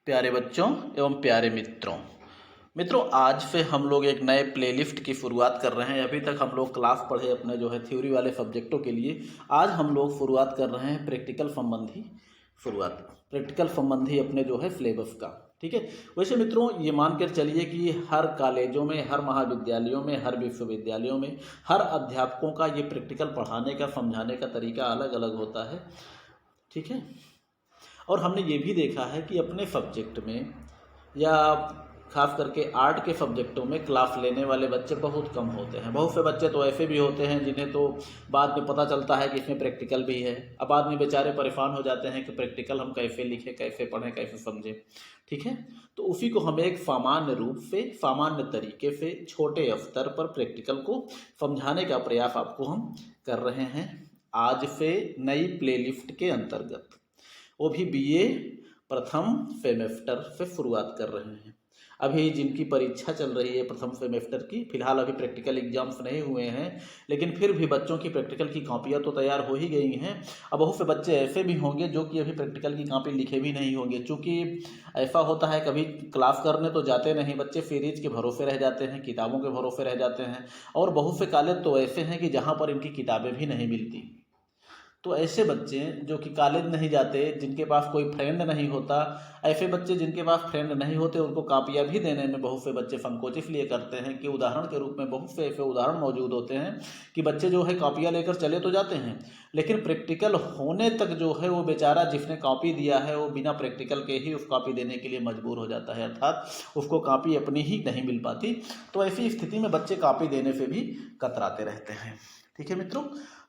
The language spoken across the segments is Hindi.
प्यारे बच्चों एवं प्यारे मित्रों आज से हम लोग एक नए प्लेलिस्ट की शुरुआत कर रहे हैं। अभी तक हम लोग क्लास पढ़े अपने जो है थ्योरी वाले सब्जेक्टों के लिए। आज हम लोग शुरुआत कर रहे हैं प्रैक्टिकल संबंधी अपने जो है सिलेबस का। ठीक है, वैसे मित्रों ये मानकर चलिए कि हर कॉलेजों में, हर महाविद्यालयों में, हर विश्वविद्यालयों में हर अध्यापकों का ये प्रैक्टिकल पढ़ाने का, समझाने का तरीका अलग अलग होता है। ठीक है, और हमने ये भी देखा है कि अपने सब्जेक्ट में या खास करके आर्ट के सब्जेक्टों में क्लास लेने वाले बच्चे बहुत कम होते हैं। बहुत से बच्चे तो ऐसे भी होते हैं जिन्हें तो बाद में पता चलता है कि इसमें प्रैक्टिकल भी है। अब आदमी बेचारे परेशान हो जाते हैं कि प्रैक्टिकल हम कैसे लिखें, कैसे पढ़ें, कैसे समझें। ठीक है, तो उसी को हम एक सामान्य रूप से, सामान्य तरीके से, छोटे स्तर पर प्रैक्टिकल को समझाने का प्रयास आपको हम कर रहे हैं आज से नई प्लेलिस्ट के अंतर्गत। वो भी बीए प्रथम सेमेस्टर से शुरुआत कर रहे हैं। अभी जिनकी परीक्षा चल रही है प्रथम सेमेस्टर की, फिलहाल अभी प्रैक्टिकल एग्जाम्स नहीं हुए हैं, लेकिन फिर भी बच्चों की प्रैक्टिकल की कॉपियाँ तो तैयार हो ही गई हैं। अब बहुत से बच्चे ऐसे भी होंगे जो कि अभी प्रैक्टिकल की कॉपी लिखे भी नहीं होंगे, क्योंकि ऐसा होता है कभी क्लास करने तो जाते नहीं बच्चे, सीरीज के भरोसे रह जाते हैं, किताबों के भरोसे रह जाते हैं। और बहुत से कॉलेज तो ऐसे हैं कि जहाँ पर इनकी किताबें भी नहीं मिलती। तो ऐसे बच्चे जो कि कॉलेज नहीं जाते, जिनके पास कोई फ्रेंड नहीं होता, ऐसे बच्चे जिनके पास फ्रेंड नहीं होते, उनको कापियाँ भी देने में बहुत से बच्चे संकोच इसलिए करते हैं कि उदाहरण के रूप में बहुत से ऐसे उदाहरण मौजूद होते हैं कि बच्चे जो है कापियाँ लेकर चले तो जाते हैं, लेकिन प्रैक्टिकल होने तक जो है वो बेचारा जिसने कॉपी दिया है वो बिना प्रैक्टिकल के ही उस कॉपी देने के लिए मजबूर हो जाता है, अर्थात उसको कॉपी अपनी ही नहीं मिल पाती। तो ऐसी स्थिति में बच्चे कॉपी देने से भी कतराते रहते हैं। ठीक है मित्रों,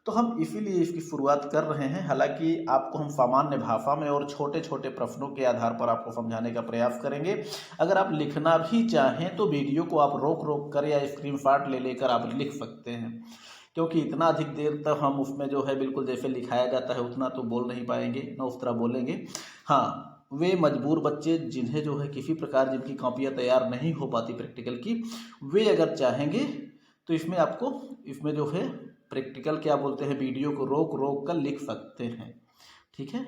तो हम इसीलिए इसकी शुरुआत कर रहे हैं। हालांकि आपको हम सामान्य भाषा में और छोटे छोटे प्रश्नों के आधार पर आपको समझाने का प्रयास करेंगे। अगर आप लिखना भी चाहें तो वीडियो को आप रोक कर या स्क्रीनशॉट ले लेकर आप लिख सकते हैं, क्योंकि इतना अधिक देर तक हम उसमें जो है बिल्कुल जैसे लिखाया जाता है उतना तो बोल नहीं पाएंगे, ना उस तरह बोलेंगे। हाँ, वे मजबूर बच्चे जिन्हें जो है किसी प्रकार जिनकी कॉपियाँ तैयार नहीं हो पाती प्रैक्टिकल की, वे अगर चाहेंगे तो इसमें जो है प्रैक्टिकल क्या बोलते हैं, वीडियो को रोक कर लिख सकते हैं। ठीक है,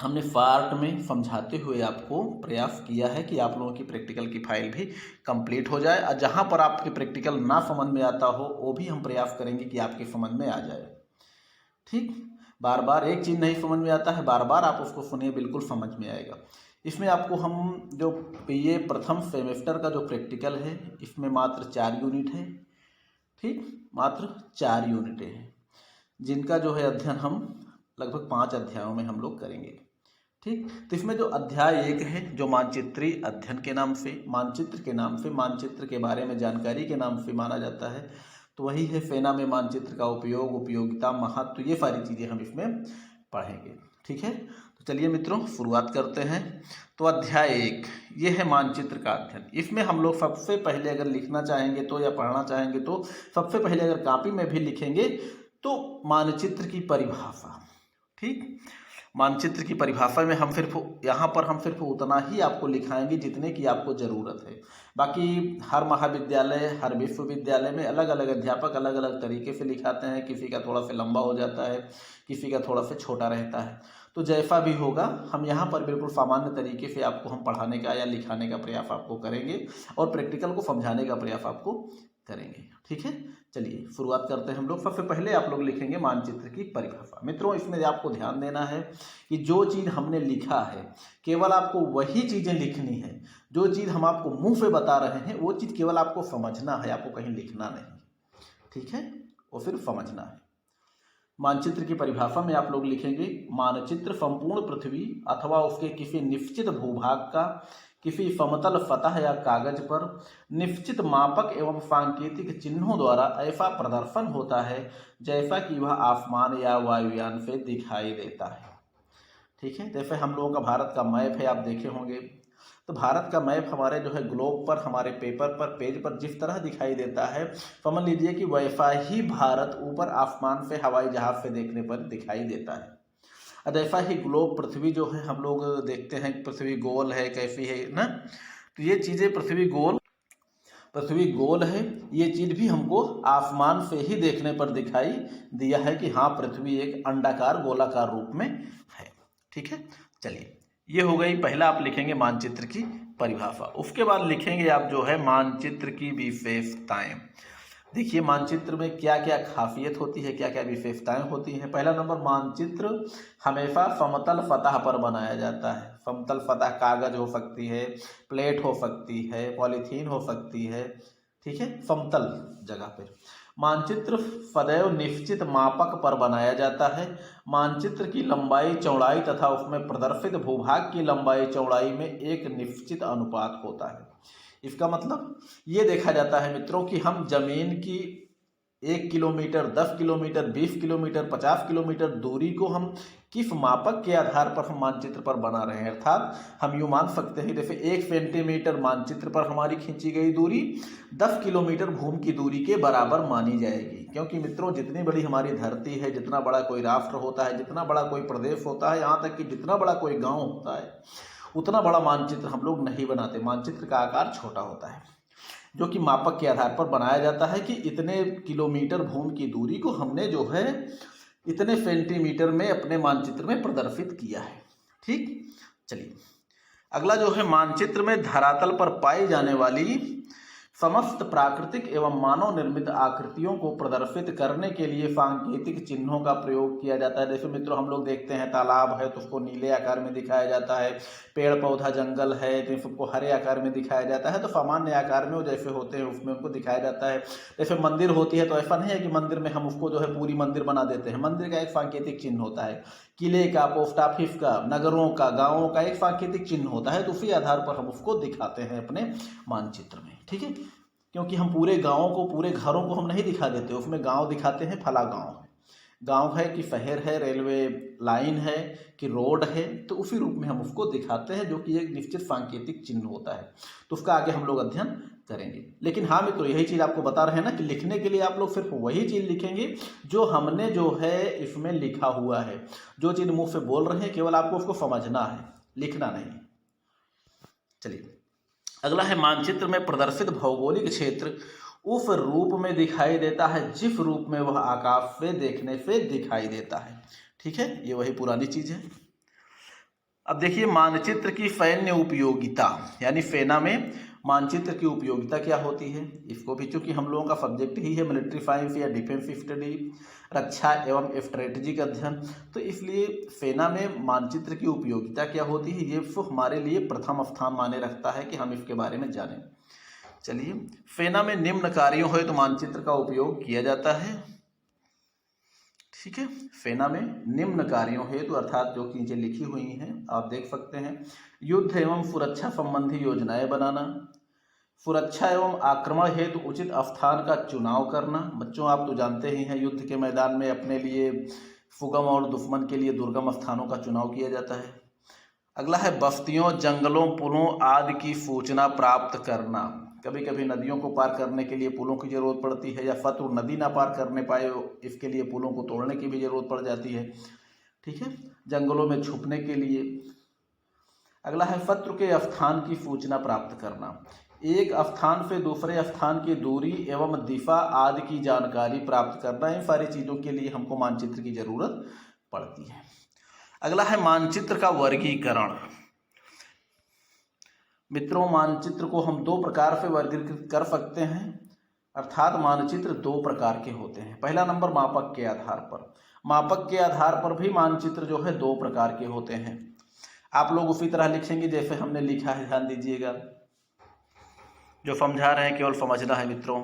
हमने पार्ट में समझाते हुए आपको प्रयास किया है कि आप लोगों की प्रैक्टिकल की फाइल भी कंप्लीट हो जाए, और जहां पर आपके प्रैक्टिकल ना समझ में आता हो वो भी हम प्रयास करेंगे कि आपके समझ में आ जाए। ठीक, बार बार एक चीज़ नहीं समझ में आता है, बार बार आप उसको सुनिए, बिल्कुल समझ में आएगा। इसमें आपको हम जो बीए प्रथम सेमेस्टर का जो प्रैक्टिकल है, इसमें मात्र 4 यूनिट है। ठीक, मात्र 4 यूनिटें हैं, जिनका जो है अध्ययन हम लगभग 5 अध्यायों में हम लोग करेंगे। ठीक, तो इसमें जो अध्याय 1 है, जो मानचित्रीय अध्ययन के नाम से, मानचित्र के नाम से, मानचित्र के बारे में जानकारी के नाम से माना जाता है, तो वही है सेना में मानचित्र का उपयोग, उपयोगिता, महत्व, ये सारी चीज़ें हम इसमें पढ़ेंगे। ठीक है, तो चलिए मित्रों शुरुआत करते हैं। तो अध्याय 1 ये है मानचित्र का अध्ययन। इसमें हम लोग सबसे पहले अगर लिखना चाहेंगे तो, या पढ़ना चाहेंगे तो, सबसे पहले अगर कॉपी में भी लिखेंगे तो मानचित्र की परिभाषा। ठीक, मानचित्र की परिभाषा में हम सिर्फ उतना ही आपको लिखाएंगे जितने की आपको ज़रूरत है। बाकी हर महाविद्यालय, हर विश्वविद्यालय में अलग अलग अध्यापक अलग अलग तरीके से लिखाते हैं। किसी का थोड़ा सा लंबा हो जाता है, किसी का थोड़ा सा छोटा रहता है। तो जैसा भी होगा हम यहाँ पर बिल्कुल सामान्य तरीके से आपको हम पढ़ाने का या लिखाने का प्रयास आपको करेंगे, और प्रैक्टिकल को समझाने का प्रयास आपको करेंगे। ठीक है, चलिए शुरुआत करते हैं हम लोग। सबसे पहले आप लोग लिखेंगे मानचित्र की परिभाषा। मित्रों इसमें आपको ध्यान देना है कि जो चीज़ हमने लिखा है केवल आपको वही चीज़ें लिखनी है। जो चीज़ हम आपको मुंह से बता रहे हैं वो चीज़ केवल आपको समझना है, आपको कहीं लिखना नहीं। ठीक है, वो सिर्फ समझना है। मानचित्र की परिभाषा में आप लोग लिखेंगे, मानचित्र संपूर्ण पृथ्वी अथवा उसके किसी निश्चित भूभाग का किसी समतल सतह या कागज पर निश्चित मापक एवं सांकेतिक चिन्हों द्वारा ऐसा प्रदर्शन होता है जैसा कि वह आसमान या वायुयान से दिखाई देता है। ठीक है, जैसे हम लोगों का भारत का मैप है, आप देखे होंगे, तो भारत का मैप हमारे जो है ग्लोब पर, हमारे पेपर पर, पेज पर जिस तरह दिखाई देता है, समझ लीजिए कि वैसा ही भारत ऊपर आसमान से हवाई जहाज से देखने पर दिखाई देता है। और ऐसा ही ग्लोब, पृथ्वी जो है हम लोग देखते हैं पृथ्वी गोल है, कैसी है ना, तो ये चीज़ें पृथ्वी गोल है, ये चीज़ भी हमको आसमान से ही देखने पर दिखाई दिया है कि हाँ पृथ्वी एक अंडाकार गोलाकार रूप में है। ठीक है, चलिए ये हो गई, पहला आप लिखेंगे मानचित्र की परिभाषा। उसके बाद लिखेंगे आप जो है मानचित्र की विशेषताएं। देखिए मानचित्र में क्या क्या खासियत होती है, क्या क्या विशेषताएं होती हैं। पहला नंबर, मानचित्र हमेशा समतल सतह पर बनाया जाता है। समतल सतह कागज हो सकती है, प्लेट हो सकती है, पॉलीथीन हो सकती है, ठीक है, समतल जगह पर। मानचित्र सदैव निश्चित मापक पर बनाया जाता है। मानचित्र की लंबाई चौड़ाई तथा उसमें प्रदर्शित भूभाग की लंबाई चौड़ाई में एक निश्चित अनुपात होता है। इसका मतलब ये देखा जाता है मित्रों कि हम जमीन की 1 किलोमीटर, 10 किलोमीटर, 20 किलोमीटर, 50 किलोमीटर दूरी को हम किस मापक के आधार पर हम मानचित्र पर बना रहे हैं। अर्थात हम यूँ मान सकते हैं जैसे 1 सेंटीमीटर मानचित्र पर हमारी खींची गई दूरी 10 किलोमीटर भूमि की दूरी के बराबर मानी जाएगी। क्योंकि मित्रों जितनी बड़ी हमारी धरती है, जितना बड़ा कोई राष्ट्र होता है, जितना बड़ा कोई प्रदेश होता है, यहाँ तक कि जितना बड़ा कोई गाँव होता है, उतना बड़ा मानचित्र हम लोग नहीं बनाते। मानचित्र का आकार छोटा होता है, जो कि मापक के आधार पर बनाया जाता है कि इतने किलोमीटर भूमि की दूरी को हमने जो है इतने सेंटीमीटर में अपने मानचित्र में प्रदर्शित किया है। ठीक, चलिए अगला जो है मानचित्र में धरातल पर पाई जाने वाली समस्त प्राकृतिक एवं मानव निर्मित आकृतियों को प्रदर्शित करने के लिए सांकेतिक चिन्हों का प्रयोग किया जाता है। जैसे मित्रों हम लोग देखते हैं तालाब है तो उसको नीले आकार में दिखाया जाता है, पेड़ पौधा जंगल है तो उसको हरे आकार में दिखाया जाता है। तो सामान्य आकार में वो जैसे होते हैं उसमें उनको दिखाया जाता है। जैसे मंदिर होती है तो ऐसा नहीं है कि मंदिर में हम उसको जो है पूरी मंदिर बना देते हैं। मंदिर का एक सांकेतिक चिन्ह होता है, किले का, पोस्ट ऑफिस का, नगरों का, गाँवों का एक सांकेतिक चिन्ह होता है। तो उसी आधार पर हम उसको दिखाते हैं अपने मानचित्र में। ठीक है, क्योंकि हम पूरे गाँवों को, पूरे घरों को हम नहीं दिखा देते, उसमें गांव दिखाते हैं, फला गांव है, गांव है कि शहर है, रेलवे लाइन है कि रोड है, तो उसी रूप में हम उसको दिखाते हैं, जो कि एक निश्चित सांकेतिक चिन्ह होता है। तो उसका आगे हम लोग अध्ययन करेंगे। लेकिन हाँ मित्रों, यही चीज़ आपको बता रहे हैं ना कि लिखने के लिए आप लोग सिर्फ वही चीज़ लिखेंगे जो हमने जो है इसमें लिखा हुआ है। जो चीज़ मुँह से बोल रहे हैं केवल आपको उसको समझना है, लिखना नहीं। चलिए अगला है मानचित्र में प्रदर्शित भौगोलिक क्षेत्र उस रूप में दिखाई देता है जिस रूप में वह आकाश से देखने से दिखाई देता है। ठीक है, ये वही पुरानी चीज है। अब देखिए मानचित्र की सैन्य उपयोगिता, यानी सेना में मानचित्र की उपयोगिता क्या होती है। इसको भी चूंकि हम लोगों का सब्जेक्ट ही है मिलिट्री साइंस या डिफेंस स्टडी, रक्षा एवं स्ट्रेटेजिक अध्ययन, तो इसलिए सेना में मानचित्र की उपयोगिता क्या होती है ये तो हमारे लिए प्रथम स्थान माने रखता है कि हम इसके बारे में जानें। चलिए, सेना में निम्न कार्यों हेतु मानचित्र का उपयोग किया जाता है। ठीक है, सेना में निम्न कार्यों हेतु अर्थात जो चीजें लिखी हुई हैं आप देख सकते हैं। युद्ध एवं सुरक्षा संबंधी योजनाएं बनाना, सुरक्षा एवं आक्रमण हेतु उचित स्थान का चुनाव करना। बच्चों आप तो जानते ही हैं युद्ध के मैदान में अपने लिए सुगम और दुश्मन के लिए दुर्गम स्थानों का चुनाव किया जाता है। अगला है बस्तियों, जंगलों, पुलों आदि की सूचना प्राप्त करना। कभी कभी नदियों को पार करने के लिए पुलों की जरूरत पड़ती है, या शत्रु नदी ना पार करने पाए इसके लिए पुलों को तोड़ने की भी जरूरत पड़ जाती है। ठीक है, जंगलों में छुपने के लिए। अगला है शत्रु के स्थान की सूचना प्राप्त करना, एक स्थान से दूसरे स्थान की दूरी एवं दिशा आदि की जानकारी प्राप्त करना। इन सारी चीजों के लिए हमको मानचित्र की जरूरत पड़ती है। अगला है मानचित्र का वर्गीकरण। मित्रों मानचित्र को हम दो प्रकार से वर्गीकृत कर सकते हैं, अर्थात मानचित्र दो प्रकार के होते हैं। पहला नंबर मापक के आधार पर। मापक के आधार पर भी मानचित्र जो है दो प्रकार के होते हैं। आप लोग उसी तरह लिखेंगे जैसे हमने लिखा है, ध्यान दीजिएगा, जो समझा रहे हैं केवल समझना है मित्रों।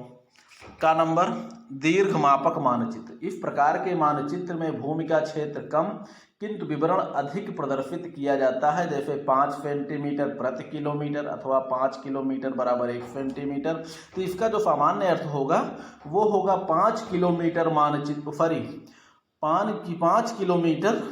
का नंबर दीर्घ मापक मानचित्र। इस प्रकार के मानचित्र में भूमि का क्षेत्र कम किंतु विवरण अधिक प्रदर्शित किया जाता है, जैसे 5 सेंटीमीटर प्रति किलोमीटर अथवा 5 किलोमीटर बराबर 1 सेंटीमीटर। तो इसका जो सामान्य अर्थ होगा वो होगा 5 किलोमीटर मानचित्र, सॉरी 5 किलोमीटर,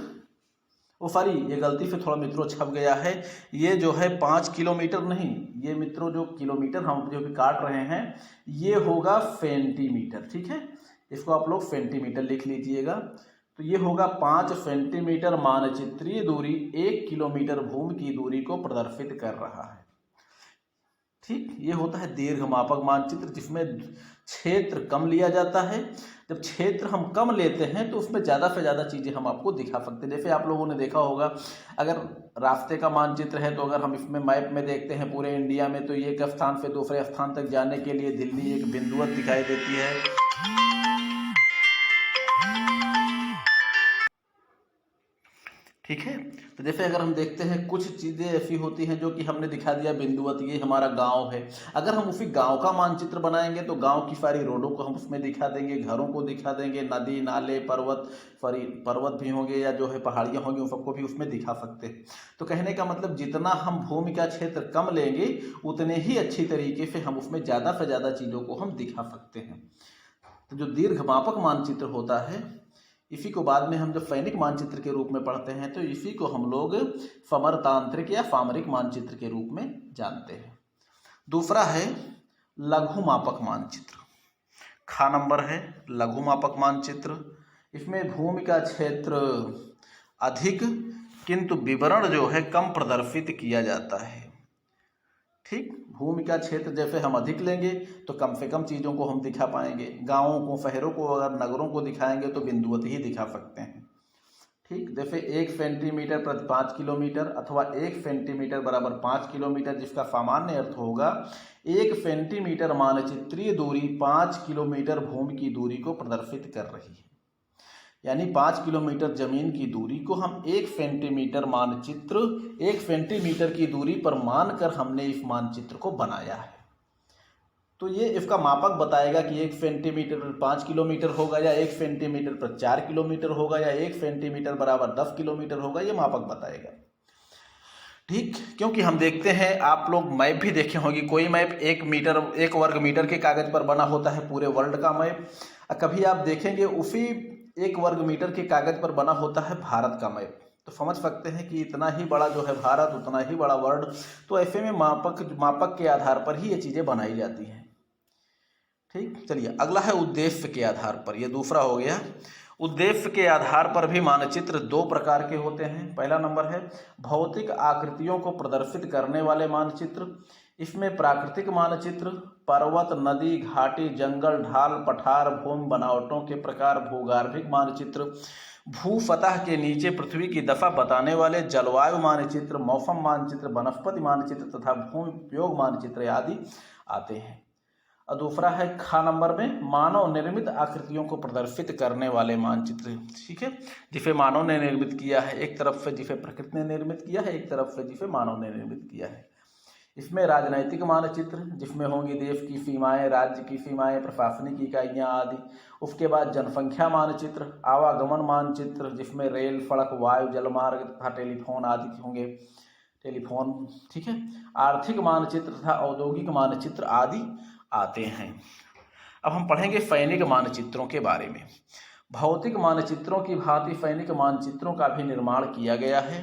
सॉरी ये गलती से थोड़ा मित्रों छप गया है, ये जो है 5 किलोमीटर नहीं, ये मित्रों जो किलोमीटर हम जो भी काट रहे हैं ये होगा सेंटीमीटर। ठीक है, इसको आप लोग सेंटीमीटर लिख लीजिएगा। तो ये होगा 5 सेंटीमीटर मानचित्रीय दूरी 1 किलोमीटर भूमि की दूरी को प्रदर्शित कर रहा है। ठीक, ये होता है दीर्घमापक मानचित्र, जिसमें क्षेत्र कम लिया जाता है। जब क्षेत्र हम कम लेते हैं तो उसमें ज़्यादा से ज़्यादा चीज़ें हम आपको दिखा सकते हैं। जैसे आप लोगों ने देखा होगा, अगर रास्ते का मानचित्र है तो अगर हम इसमें मैप में देखते हैं पूरे इंडिया में, तो एक स्थान से दूसरे स्थान तक जाने के लिए दिल्ली एक बिंदुवत दिखाई देती है। ठीक है, तो जैसे अगर हम देखते हैं कुछ चीज़ें ऐसी होती हैं जो कि हमने दिखा दिया बिंदुवत, ये हमारा गांव है। अगर हम उसी गांव का मानचित्र बनाएंगे तो गांव की सारी रोडों को हम उसमें दिखा देंगे, घरों को दिखा देंगे, नदी नाले पर्वत भी होंगे या जो है पहाड़ियाँ होंगी, उन सबको भी उसमें दिखा सकते हैं। तो कहने का मतलब जितना हम भूमि का क्षेत्र कम लेंगे उतने ही अच्छी तरीके से हम उसमें ज़्यादा से ज़्यादा चीज़ों को हम दिखा सकते हैं। तो जो दीर्घमापक मानचित्र होता है, इसी को बाद में हम जब सैनिक मानचित्र के रूप में पढ़ते हैं तो इसी को हम लोग समरतांत्रिक या सामरिक मानचित्र के रूप में जानते हैं। दूसरा है लघुमापक मानचित्र। खा नंबर है लघुमापक मानचित्र। इसमें भूमि का क्षेत्र अधिक किंतु विवरण जो है कम प्रदर्शित किया जाता है। ठीक, भूमि का क्षेत्र जैसे हम अधिक लेंगे तो कम से कम चीज़ों को हम दिखा पाएंगे। गांवों को, शहरों को, अगर नगरों को दिखाएंगे तो बिंदुवत ही दिखा सकते हैं। ठीक, जैसे 1 सेंटीमीटर प्रति 5 किलोमीटर अथवा 1 सेंटीमीटर बराबर 5 किलोमीटर, जिसका सामान्य अर्थ होगा 1 सेंटीमीटर मानचित्रीय दूरी 5 किलोमीटर भूमि की दूरी को प्रदर्शित कर रही है। यानी 5 किलोमीटर जमीन की दूरी को हम 1 सेंटीमीटर मानचित्र 1 सेंटीमीटर की दूरी पर मानकर हमने इस मानचित्र को बनाया है। तो ये इसका मापक बताएगा कि 1 सेंटीमीटर पर 5 किलोमीटर होगा या 1 सेंटीमीटर पर 4 किलोमीटर होगा या 1 सेंटीमीटर बराबर 10 किलोमीटर होगा, ये मापक बताएगा। ठीक, क्योंकि हम देखते हैं, आप लोग मैप भी देखे होंगे, कोई मैप 1 वर्ग मीटर के कागज पर बना होता है पूरे वर्ल्ड का मैप। कभी आप देखेंगे उसी 1 वर्ग मीटर के कागज पर बना होता है भारत का मैप। तो समझ सकते हैं कि इतना ही बड़ा जो है भारत, उतना ही बड़ा वर्ल्ड। तो ऐसे में मापक के आधार पर ही ये चीज़ें बनाई जाती हैं। ठीक, चलिए अगला है उद्देश्य के आधार पर। ये दूसरा हो गया। उद्देश्य के आधार पर भी मानचित्र 2 प्रकार के होते हैं। पहला नंबर है भौतिक आकृतियों को प्रदर्शित करने वाले मानचित्र। इसमें प्राकृतिक मानचित्र, पर्वत, नदी, घाटी, जंगल, ढाल, पठार, भूमि बनावटों के प्रकार, भूगर्भिक मानचित्र, भू सतह के नीचे पृथ्वी की दशा बताने वाले जलवायु मानचित्र, मौसम मानचित्र, वनस्पति मानचित्र तथा भूमि उपयोग मानचित्र आदि आते हैं। और दूसरा है खा नंबर में मानव निर्मित आकृतियों को प्रदर्शित करने वाले मानचित्र। ठीक है, जिसे मानव ने निर्मित किया है, एक तरफ से जिसे प्रकृति ने निर्मित किया है, एक तरफ से जिसे मानव ने निर्मित किया है। इसमें राजनैतिक मानचित्र, जिसमें होंगी देश की सीमाएं, राज्य की सीमाएं, प्रशासनिक इकाइयां आदि। उसके बाद जनसंख्या मानचित्र, आवागमन मानचित्र, जिसमें रेल, सड़क, वायु, जलमार्ग तथा टेलीफोन आदि होंगे, टेलीफोन। ठीक है, आर्थिक मानचित्र तथा औद्योगिक मानचित्र आदि आते हैं। अब हम पढ़ेंगे सैनिक मानचित्रों के बारे में। भौतिक मानचित्रों की भांति सैनिक मानचित्रों का भी निर्माण किया गया है।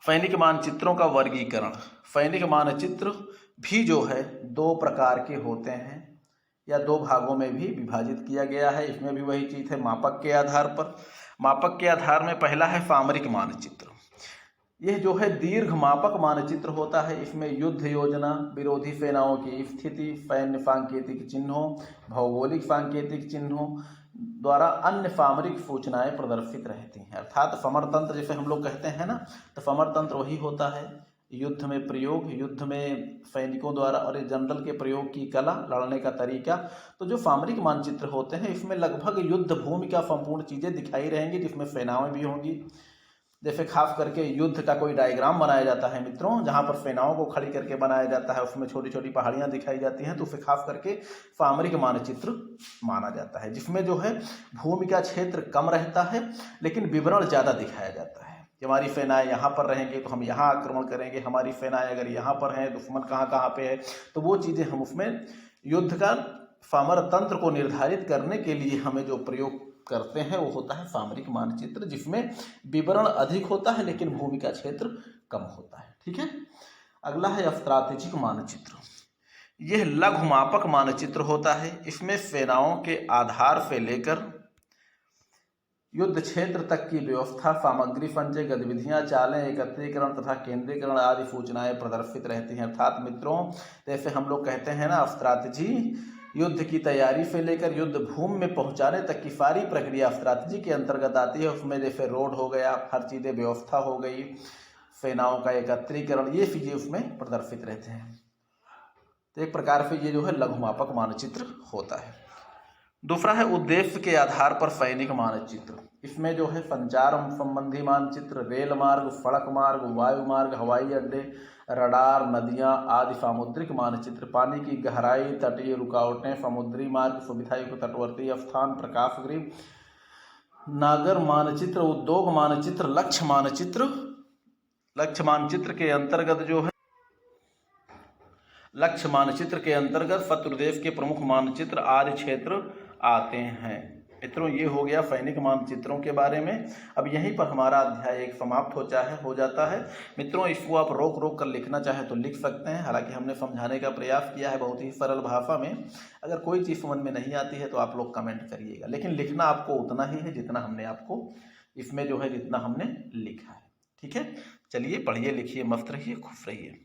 सैनिक मानचित्रों का वर्गीकरण। सैनिक मानचित्र भी जो है 2 प्रकार के होते हैं या 2 भागों में भी विभाजित किया गया है। इसमें भी वही चीज़ है, मापक के आधार पर। मापक के आधार में पहला है सामरिक मानचित्र। यह जो है दीर्घमापक मानचित्र होता है। इसमें युद्ध योजना, विरोधी सेनाओं की स्थिति, सैन्य सांकेतिक चिन्हों, भौगोलिक सांकेतिक चिन्हों द्वारा अन्य सामरिक सूचनाएं प्रदर्शित रहती हैं। अर्थात समरतंत्र जैसे हम लोग कहते हैं ना, तो समरतंत्र वही होता है, युद्ध में प्रयोग, युद्ध में सैनिकों द्वारा और जनरल के प्रयोग की कला, लड़ने का तरीका। तो जो सामरिक मानचित्र होते हैं इसमें लगभग युद्ध भूमि का संपूर्ण चीज़ें दिखाई रहेंगी, जिसमें सेनाएं भी होंगी। जैसे खास करके युद्ध का कोई डायग्राम बनाया जाता है मित्रों, जहाँ पर सेनाओं को खड़ी करके बनाया जाता है, उसमें छोटी छोटी पहाड़ियाँ दिखाई जाती हैं, तो उसे खास करके सामरिक मानचित्र माना जाता है, जिसमें जो है भूमि का क्षेत्र कम रहता है लेकिन विवरण ज़्यादा दिखाया जाता है। कि हमारी सेनाएं यहाँ पर रहेंगे तो हम यहाँ आक्रमण करेंगे, हमारी सेनाएं अगर यहाँ पर हैं, दुश्मन कहाँ कहाँ पे है, तो वो चीज़ें हम उसमें युद्ध का समरतंत्र को निर्धारित करने के लिए हमें जो प्रयोग करते हैं वो होता है सामरिक मानचित्र, जिसमें विवरण अधिक होता है लेकिन भूमि का क्षेत्र कम होता है। ठीक है, अगला है स्ट्रैटेजिक मानचित्र। यह लघुमापक मानचित्र होता है। इसमें सेनाओं के आधार से लेकर युद्ध क्षेत्र तक की व्यवस्था, सामग्री संचय, गतिविधियां, चालें, एकत्रीकरण तथा केंद्रीकरण आदि सूचनाएं प्रदर्शित रहती हैं। अर्थात मित्रों, जैसे हम लोग कहते हैं ना, स्ट्रैटेजी, युद्ध की तैयारी से लेकर युद्ध भूमि में पहुंचाने तक की सारी प्रक्रिया स्ट्रैटेजी के अंतर्गत आती है। उसमें जैसे रोड हो गया, हर चीज़ें व्यवस्था हो गई, सेनाओं का एकत्रीकरण, ये चीज़ें उसमें प्रदर्शित रहते हैं। तो एक प्रकार से ये जो है लघुमापक मानचित्र होता है। दूसरा है उद्देश्य के आधार पर सैनिक मानचित्र। इसमें जो है संचार संबंधी मानचित्र, रेल मार्ग, सड़क मार्ग, वायु मार्ग, हवाई अड्डे, रडार, नदियां आदि, सामुद्रिक मानचित्र, पानी की गहराई, तटीय रुकावटें, समुद्री मार्ग, सुविधायुक्त तटवर्ती स्थान, प्रकाश गृह, नागर मानचित्र, उद्योग मानचित्र, लक्ष्य मानचित्र। लक्ष्य मानचित्र के अंतर्गत जो है लक्ष्य मानचित्र के अंतर्गत शत्रु देश के प्रमुख मानचित्र आदि क्षेत्र आते हैं। मित्रों, ये हो गया सैनिक मानचित्रों के बारे में। अब यहीं पर हमारा अध्याय एक समाप्त हो जाता है। मित्रों, इसको आप रोक कर लिखना चाहे तो लिख सकते हैं। हालांकि हमने समझाने का प्रयास किया है बहुत ही सरल भाषा में। अगर कोई चीज़ समझ में नहीं आती है तो आप लोग कमेंट करिएगा, लेकिन लिखना आपको उतना ही है जितना हमने आपको इसमें जो है जितना हमने लिखा है। ठीक है, चलिए पढ़िए लिखिए, मस्त रहिए, खुश रहिए।